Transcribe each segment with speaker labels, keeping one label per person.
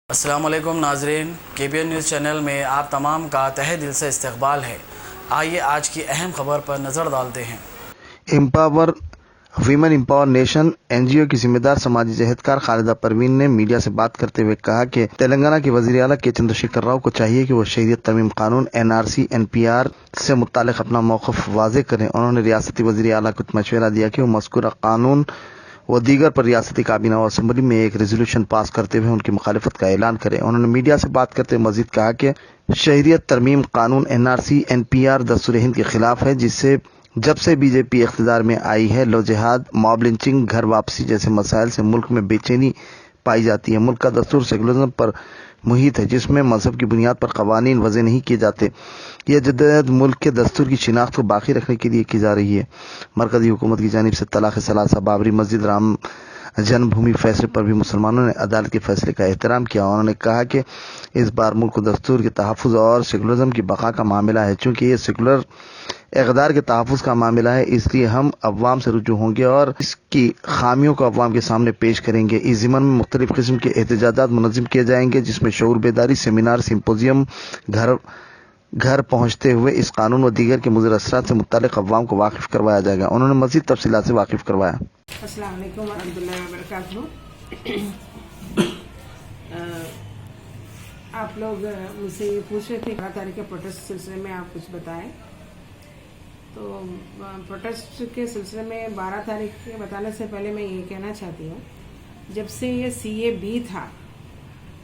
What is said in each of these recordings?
Speaker 1: अस्सलामुअलैकुम नाजरीन, KBN news channel में आप तमाम का तहे दिल से इस्तकबाल है। आइए आज की अहम खबर पर नज़र डालते हैं।
Speaker 2: Empower women empower nation NGO की जिम्मेदार समाजी जहदकार खालिदा परवीन ने मीडिया से बात करते हुए कहा कि तेलंगाना के वज़ीर आला के चंद्रशेखर राव को चाहिए कि वो शहरियत तरमीम कानून NRC NPR से मुतालिक अपना मौक़िफ़ वाज़ेह करें। उन्होंने रियासती वज़ीर आला को मशवरा दिया कि वो मज़कूरा कानून व दीगर पर रियासती काबीना और असम्बली में एक रेजोल्यूशन पास करते हुए उनकी मुखालिफत का ऐलान करें। उन्होंने मीडिया से बात करते हुए मजीद कहा कि शहरियत तरमीम कानून NRC NPR दस्तूर हिंद के खिलाफ है, जिससे जब से बीजेपी इख्तिदार में आई है लो जिहाद, मॉब लिंचिंग, घर वापसी जैसे मसाइल से मुल्क में बेचैनी पाई जाती है। मुल्क का दस्तूर सेकुलरिज्म पर मुहित है, जिसमें मजहब की बुनियाद पर कवानीन वज़े नहीं किए जाते। यह जद्दोजहद मुल्क के दस्तूर की शिनाख्त को बाकी रखने के लिए की जा रही है। मरकजी हुकूमत की जानिब से तलाक़ सलासा, बाबरी मस्जिद, राम जन्मभूमि फैसले पर भी मुसलमानों ने अदालत के फैसले का एहतराम किया। उन्होंने कहा कि इस बार मुल्क को दस्तूर के तहफ़्फ़ुज़ और सेकुलरिज्म की बका का मामला है। चूँकि ये सेकुलर इक़्तिदार के तहफ़्फ़ुज़ का मामला है, इसलिए हम अवाम से रुजू होंगे और इसकी खामियों को अवाम के सामने पेश करेंगे। इस ज़िम्मन में मुख्तलिफ़ किस्म के एहतजाजात मुनज़्ज़म किए जाएंगे, जिसमें शऊर बेदारी, सेमिनार, सिम्पोजियम, घर पहुँचते हुए इस कानून व दीगर के मुज़र असरात से मुत्तलिक़ अवाम को वाकिफ़ करवाया जाएगा। उन्होंने मज़ीद तफ़सीलात से वाकिफ़ करवाया।
Speaker 3: अस्सलाम वालेकुम वरहमतुल्लाहि वबरकातुहू। आप लोग मुझसे ये पूछ रहे थे 12 तारीख के प्रोटेस्ट सिलसिले में आप कुछ बताएं। तो प्रोटेस्ट के सिलसिले में 12 तारीख के बताने से पहले मैं ये कहना चाहती हूँ, जब से ये CAB था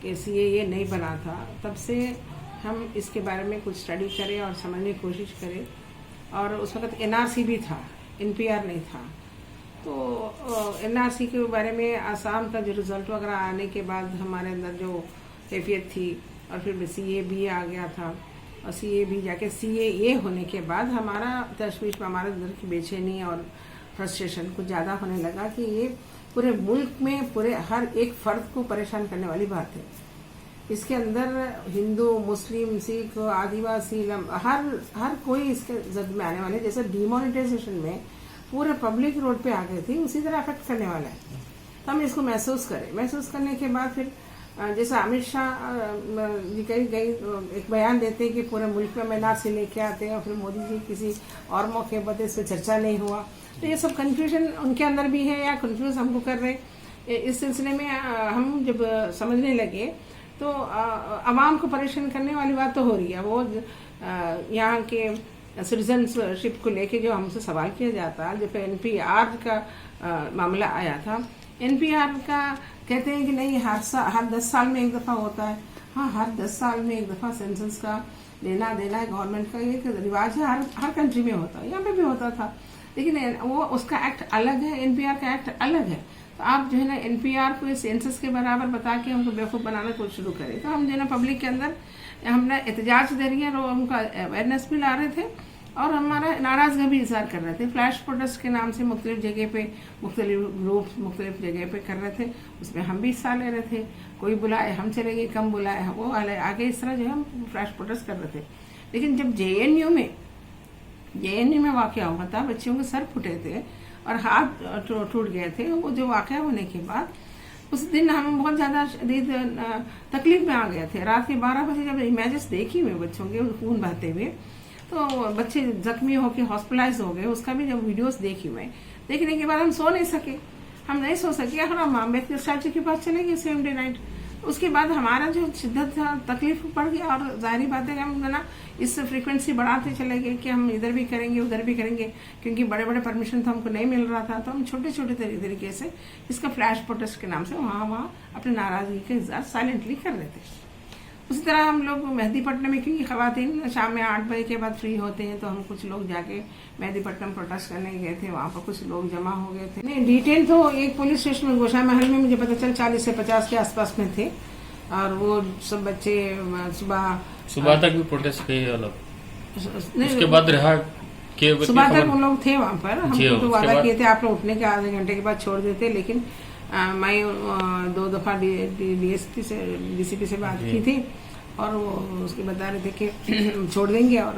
Speaker 3: कि CAA नहीं बना था, तब से हम इसके बारे में कुछ स्टडी करें और समझने की कोशिश करें। और उस वक्त NRC भी था, NPR नहीं था। तो NRC के बारे में आसाम का जो रिज़ल्ट वगैरह आने के बाद हमारे अंदर जो कैफियत थी, और फिर CAB आ गया था, और CAB जाके CAA होने के बाद हमारा तशवीश में हमारे अंदर की बेचैनी और फ्रस्ट्रेशन कुछ ज़्यादा होने लगा कि ये पूरे मुल्क में पूरे हर एक फ़र्द को परेशान करने वाली बात है। इसके अंदर हिंदू, मुस्लिम, सिख, आदिवासी, हर कोई इसके जद में आने वाले। जैसे डिमोनेटाइजेशन में पूरे पब्लिक रोड पे आ गए थे, उसी तरह अफेक्ट करने वाला है। तो हम इसको महसूस करें। महसूस करने के बाद फिर जैसा अमित शाह जी कई एक बयान देते हैं कि पूरे मुल्क में NRC लेके आते हैं, और फिर मोदी जी किसी और मौके पर इस पर चर्चा नहीं हुआ। तो ये सब कन्फ्यूजन उनके अंदर भी है या कन्फ्यूज हमको कर रहे। इस सिलसिले में हम जब समझने लगे तो आवाम को परेशान करने वाली बात तो हो रही है। वो यहाँ के सिटीजनशिप को लेके जो हमसे सवाल किया जाता है, जब NPR का मामला आया था, NPR का कहते हैं कि नहीं हर 10 साल में एक दफ़ा होता है। हाँ, हर 10 साल में एक दफ़ा सेंसस का लेना देना है गवर्नमेंट का, ये रिवाज है, हर कंट्री में होता है, यहाँ पे भी होता था। लेकिन वो उसका एक्ट अलग है, NPR का एक्ट अलग है। तो आप जो है ना NPR को सेंसस के बराबर बता के हमको बेवकूफ़ बनाना कुछ शुरू करें। तो हम जो है ना पब्लिक के अंदर हमने एहतजाज दे रही है और उनका अवेयरनेस भी ला रहे थे, और हमारा नाराज़गी भी इजहार कर रहे थे। फ्लैश प्रोटेस्ट के नाम से मुख्तलिफ जगह पे मुख्तलिफ ग्रुप मुख्तलिफ जगह पे कर रहे थे, उसमें हम भी हिस्सा ले रहे थे। कोई बुलाए हम चले गए, कम बुलाए वो आगे, इस तरह जो है हम फ्लैश प्रोटेस्ट कर रहे थे। लेकिन जब JNU में वाक़या हुआ था, बच्चियों के सर फूटे थे और हाथ टूट गए थे, वो जो वाक़या होने के बाद उस दिन हम बहुत ज़्यादा शदीद तकलीफ में आ गए थे। रात के 12 बजे जब इमेजेस देखी हुए बच्चों के खून बहते हुए, तो बच्चे जख्मी होकर हॉस्पिटलाइज हो गए, उसका भी जब वीडियोस देखने के बाद हम सो नहीं सके। और हम अम्बेडकर साहब जी के पास चले गए सेम डे नाइट। उसके बाद हमारा जो शिद्दत था, तकलीफ पड़ गया, और जाहिर बात है कि हम ना इस फ्रीक्वेंसी बढ़ाते चले गए कि हम इधर भी करेंगे उधर भी करेंगे, क्योंकि बड़े बड़े परमिशन तो हमको नहीं मिल रहा था। तो हम छोटे छोटे तरीके से इसका फ्लैश प्रोटेस्ट के नाम से वहाँ अपनी नाराज़गी का इज़हार साइलेंटली कर रहे थे। उसी तरह हम लोग मेहदीपट्टनम में, क्योंकि ख़वातीन शाम में 8 बजे के बाद फ्री होते हैं, तो हम कुछ लोग जाके मेहदीपट्टनम प्रोटेस्ट करने गए थे। वहाँ पर कुछ लोग जमा हो गए थे। नहीं, डिटेल तो एक पुलिस स्टेशन में गोशा महल में मुझे पता चल 40 से 50 के आसपास में थे, और वो सब बच्चे सुबह
Speaker 4: तक भी प्रोटेस्ट किए अलग, उसके बाद रहा के
Speaker 3: सुबह तक उन लोग थे वहाँ पर। हम तो वादा किए थे आप लोग उठने के आधे घंटे के बाद छोड़ देते, लेकिन मैं 2 दफ़ा DCP से बात की थी, और वो उसके बता रहे थे कि छोड़ देंगे, और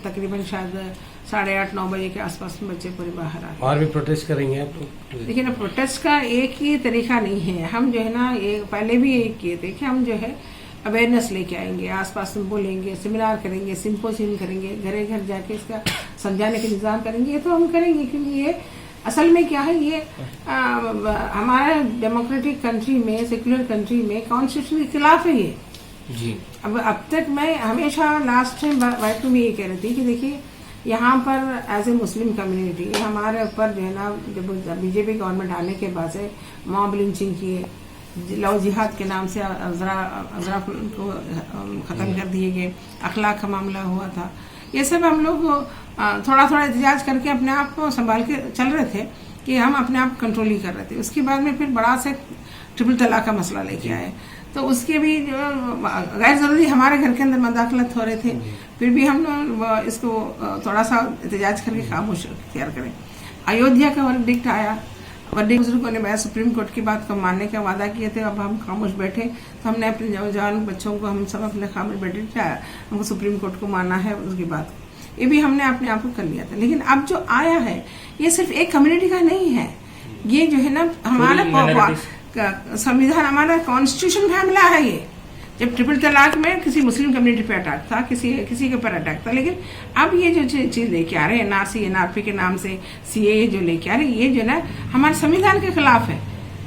Speaker 3: तकरीबन शायद 8:30-9 बजे के आसपास में बच्चे पूरे बाहर आ गए।
Speaker 5: और भी प्रोटेस्ट करेंगे आप?
Speaker 3: देखिए ना, प्रोटेस्ट का एक ही तरीका नहीं है। हम जो है ना, ये पहले भी ये किए थे कि हम जो है अवेयरनेस लेके आएंगे, आसपास में बोलेंगे, सेमिनार करेंगे, सिंपोजियम करेंगे, घरे घर जाके इसका समझाने का इंतजाम करेंगे। ये तो हम करेंगे, क्योंकि ये असल में क्या है, ये हमारा डेमोक्रेटिक कंट्री में, सेक्युलर कंट्री में कॉन्स्टिट्यूशन के खिलाफ है ये
Speaker 5: जी।
Speaker 3: अब तक मैं हमेशा लास्ट टाइम वाइट में ये कह रही थी कि देखिए, यहाँ पर एज ए मुस्लिम कम्युनिटी हमारे ऊपर जो है ना, जब बीजेपी गवर्नमेंट आने के बाद से मॉब लिंचिंग किए, लव जिहाद के नाम से अजरा को ख़त्म कर दिए गए, अखलाक का मामला हुआ था। ये सब हम लोग थोड़ा थोड़ा एहतजाज करके अपने आप को संभाल के चल रहे थे कि हम अपने आप कंट्रोल ही कर रहे थे। उसके बाद में फिर बड़ा से ट्रिपल तलाक का मसला लेके आए, तो उसके भी गैर ज़रूरी हमारे घर के अंदर मदाखलत हो रहे थे, फिर भी हम इसको थोड़ा सा एहतजाज करके खामोश इख्तियार करें। अयोध्या का वर्डिक्ट आया, वर्डिक्ट बुजुर्गों ने सुप्रीम कोर्ट की बात को मानने का वादा किए थे। अब हम खामोश बैठे, तो हमने अपने जवान बच्चों को, हम सब अपने खामोश बैठे, क्या हमको सुप्रीम कोर्ट को मानना है उसकी बात, ये भी हमने अपने आप को कर लिया था। लेकिन अब जो आया है, ये सिर्फ एक कम्युनिटी का नहीं है, ये जो है ना हमारा संविधान, हमारा कॉन्स्टिट्यूशन का हमला है ये। जब ट्रिपल तलाक में किसी मुस्लिम कम्युनिटी पे अटैक था, किसी के ऊपर अटैक था, लेकिन अब ये जो चीज़ लेके आ रहे हैं एनआरसी एनआरपी के नाम से, सीएए जो लेके आ रहे हैं, ये जो ना हमारे संविधान के खिलाफ है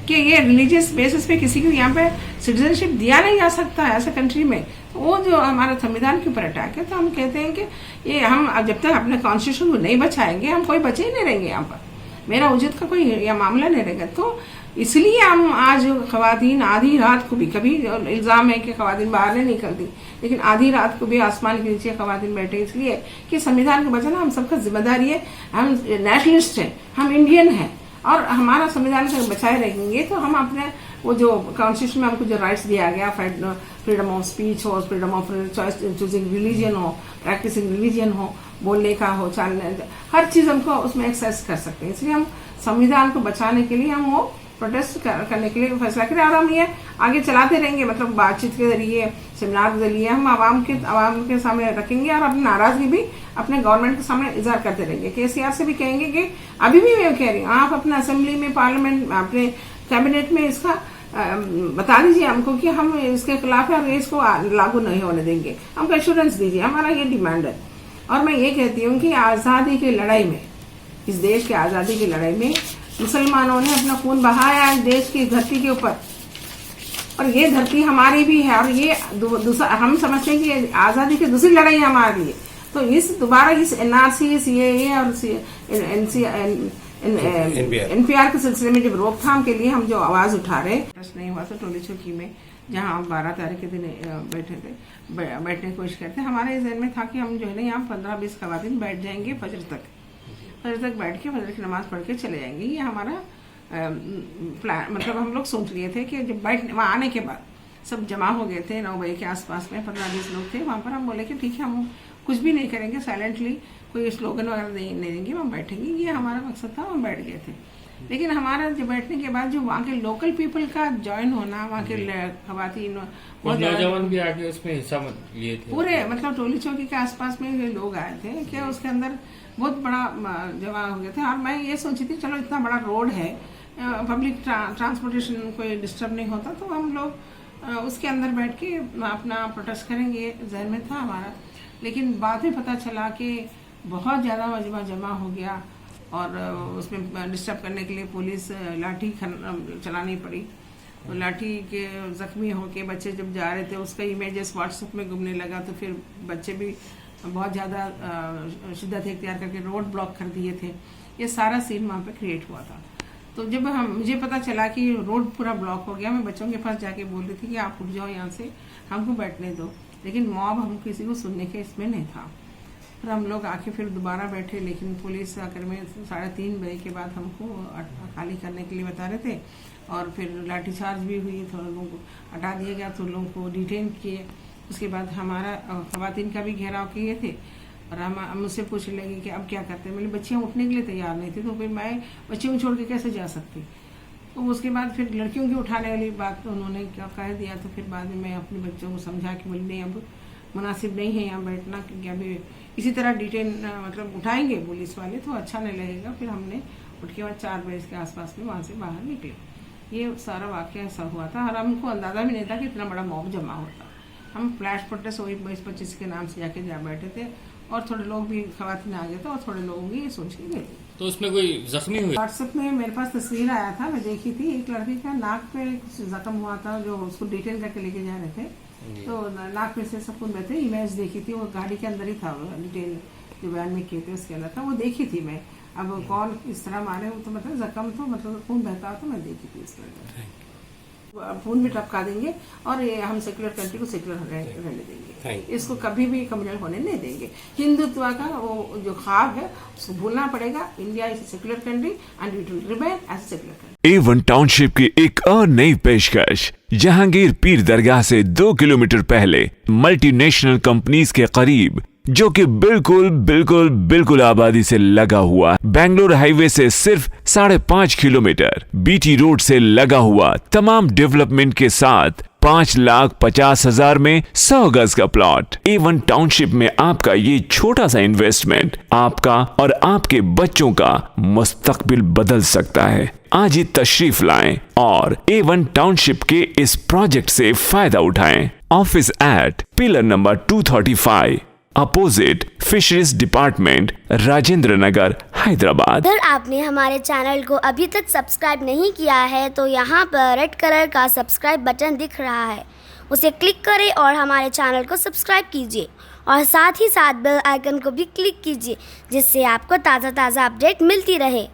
Speaker 3: कि ये रिलीजियस बेसिस पे किसी को यहाँ पे सिटीजनशिप दिया नहीं जा सकता है ऐसे कंट्री में। तो वो जो हमारे संविधान के ऊपर अटैक है, तो हम कहते हैं कि ये हम जब तक अपने कॉन्स्टिट्यूशन को नहीं बचाएंगे, हम कोई बचे ही नहीं रहेंगे यहाँ पर, मेरा वजूद का कोई यह मामला नहीं रहेगा। तो इसलिए हम आज खवातीन आधी रात को भी, कभी इल्ज़ाम है कि खवातीन बाहर नहीं निकलती, लेकिन आधी रात को भी आसमान के नीचे खवातीन बैठे, इसलिए कि संविधान को बचाना हम सबका जिम्मेदारी है। हम नेशनलिस्ट हैं, हम इंडियन हैं, और हमारा संविधान को बचाए रहेंगे तो हम अपने वो जो कॉन्स्टिट्यूशन में हमको जो राइट्स दिया गया, फ्रीडम ऑफ स्पीच हो, freedom of choice choosing religion हो, प्रैक्टिसिंग रिलीजन हो, बोलने का हो, चलने, हर चीज़ हमको उसमें एक्सेस कर सकते हैं। इसलिए हम संविधान को बचाने के लिए हम वो प्रोटेस्ट करने के लिए फैसला करें, और हम ये आगे चलाते रहेंगे। मतलब बातचीत के जरिए, सेमिनार के जरिए हम आवाम के सामने रखेंगे, और अपनी नाराजगी भी अपने गवर्नमेंट के सामने इजहार करते रहेंगे। केसीआर से भी कहेंगे कि अभी भी मैं कह रही हूँ, आप अपने असेंबली में, पार्लियामेंट, अपने कैबिनेट में इसका बता दीजिए हमको कि हम इसके खिलाफ है और इसको लागू नहीं होने देंगे, हमको एश्योरेंस दीजिए, हमारा ये डिमांड है। और मैं ये कहती हूँ कि आज़ादी की लड़ाई में, इस देश की आज़ादी की लड़ाई में मुसलमानों ने अपना खून बहाया इस देश की धरती के ऊपर, और ये धरती हमारी भी है, और ये दूसरा हम समझते हैं कि आज़ादी की दूसरी लड़ाई है हमारे लिए। तो इस दोबारा इस एनआरसी, सीएए और एनपीआर के सिलसिले में जब रोकथाम के लिए हम जो आवाज़ उठा रहे, प्रश्न नहीं हुआ था टोली चौकी में, जहाँ हम 12 तारीख के दिन बैठे थे, बैठने की कोशिश करते, हमारे जहन में था कि हम जो है ना यहाँ 15-20 खवातीन बैठ जाएंगे फजर तक बैठ के फजर की नमाज पढ़ के चले जाएंगे। ये हमारा प्लान, मतलब हम लोग सोच लिए थे कि जब वहाँ आने के बाद सब जमा हो गए थे 9 बजे के आसपास में, 15-20 लोग थे वहाँ पर, हम बोले कि ठीक है, हम कुछ भी नहीं करेंगे, साइलेंटली कोई स्लोगन वगैरह नहीं देंगे, हम बैठेंगे, ये हमारा मकसद था। हम बैठ गए थे, लेकिन हमारा जो बैठने के बाद जो वहाँ के लोकल पीपल का ज्वाइन होना, वहाँ के खवातीन
Speaker 4: नौजवान भी आगे उसमें हिस्सा लिए थे,
Speaker 3: पूरे मतलब टोली चौकी के आसपास में लोग आए थे, क्या उसके अंदर बहुत बड़ा जमा हो गया था। और मैं ये सोची थी चलो इतना बड़ा रोड है, पब्लिक ट्रांसपोर्टेशन कोई डिस्टर्ब नहीं होता, तो हम लोग उसके अंदर बैठ के अपना प्रोटेस्ट करेंगे, जहन में था हमारा। लेकिन बाद में पता चला कि बहुत ज़्यादा मजमा जमा हो गया, और उसमें डिस्टर्ब करने के लिए पुलिस लाठी चलानी पड़ी। तो लाठी के ज़ख्मी होके बच्चे जब जा रहे थे, उसका इमेजेस व्हाट्सएप में घूमने लगा, तो फिर बच्चे भी बहुत ज़्यादा शिद्दत इख्तियार करके रोड ब्लॉक कर दिए थे। ये सारा सीन वहाँ पे क्रिएट हुआ था। तो जब मुझे पता चला कि रोड पूरा ब्लॉक हो गया, मैं बच्चों के पास जाके बोल रही थी कि आप उठ जाओ यहाँ से, हमको बैठने दो, लेकिन मॉब हम किसी को सुनने के इसमें नहीं था। फिर हम लोग आके फिर दोबारा बैठे, लेकिन पुलिस आकर में 3:30 बजे के बाद हमको खाली करने के लिए बता रहे थे, और फिर लाठीचार्ज भी हुई, तो लोगों को हटा दिया गया, तो लोगों को डिटेन किए। उसके बाद हमारा खवातीन का भी घेराव किए थे, और हम मुझसे पूछने लगे कि अब क्या करते हैं। मतलब बच्चियाँ उठने के लिए तैयार नहीं थी, तो फिर मैं बच्चियों को छोड़ के कैसे जा सकती। तो उसके बाद फिर लड़कियों की उठाने वाली बात उन्होंने क्या कह दिया, तो फिर बाद में मैं अपने बच्चों को समझा कि बोली नहीं, अब मुनासिब नहीं है यहाँ बैठना, क्योंकि अभी इसी तरह डिटेन मतलब उठाएंगे पुलिस वाले तो अच्छा नहीं लगेगा। फिर हमने उठ के बाद 4 बजे के आसपास में वहाँ से बाहर निकले। ये सारा वाक़या ऐसा हुआ था और हमको अंदाज़ा भी नहीं था कि इतना बड़ा मॉब जमा होता। हम फ्लैश प्रोटेस्ट वही 22-25 के नाम से जाके जा बैठे थे और थोड़े लोग भी खवातीन आ गए थे और थोड़े लोगों की ये सोच के गए थे।
Speaker 4: तो उसमें कोई जख्मी हुए?
Speaker 3: व्हाट्सएप में मेरे पास तस्वीर आया था, मैं देखी थी। एक लड़की का नाक पे कुछ जख्म हुआ था जो उसको डिटेन करके लेके जा रहे थे, तो नाक पे से सब कुछ मैं इमेज देखी थी। वो गाड़ी के अंदर ही था डिटेल जो बयान में किए थे उसके अंदर था, वो देखी थी मैं। अब कौन इस तरह मारे तो मतलब जख्म तो मतलब खून बहता तो मैं देखी थी इस तरह। खून भी टपका देंगे और ये हम सेक्युलर कंट्री को सेक्युलर रहने देंगे, इसको कभी भी कम्युनल होने नहीं देंगे। हिंदुत्व का वो जो ख्वाब है उसको भूलना पड़ेगा। India is secular country and it will remain as secular country.
Speaker 5: A1 township की एक और नई पेशकश जहांगीर पीर दरगाह से 2 किलोमीटर पहले मल्टीनेशनल कंपनीज के करीब, जो कि बिल्कुल आबादी से लगा हुआ, बेंगलोर हाईवे से सिर्फ 5.5 किलोमीटर, बीटी रोड से लगा हुआ, तमाम डेवलपमेंट के साथ 5,50,000 में 100 गज का प्लॉट। A1 टाउनशिप में आपका ये छोटा सा इन्वेस्टमेंट आपका और आपके बच्चों का मुस्तकबिल बदल सकता है। आज ही तशरीफ लाएं और A1 टाउनशिप के इस प्रोजेक्ट से फायदा उठाएं। Office at pillar number 235 opposite fisheries department, Rajendra Nagar, Hyderabad.
Speaker 6: अगर आपने हमारे चैनल को अभी तक सब्सक्राइब नहीं किया है तो यहाँ पर रेड कलर का सब्सक्राइब बटन दिख रहा है, उसे क्लिक करें और हमारे चैनल को सब्सक्राइब कीजिए और साथ ही साथ बेल आइकन को भी क्लिक कीजिए, जिससे आपको ताज़ा अपडेट मिलती रहे।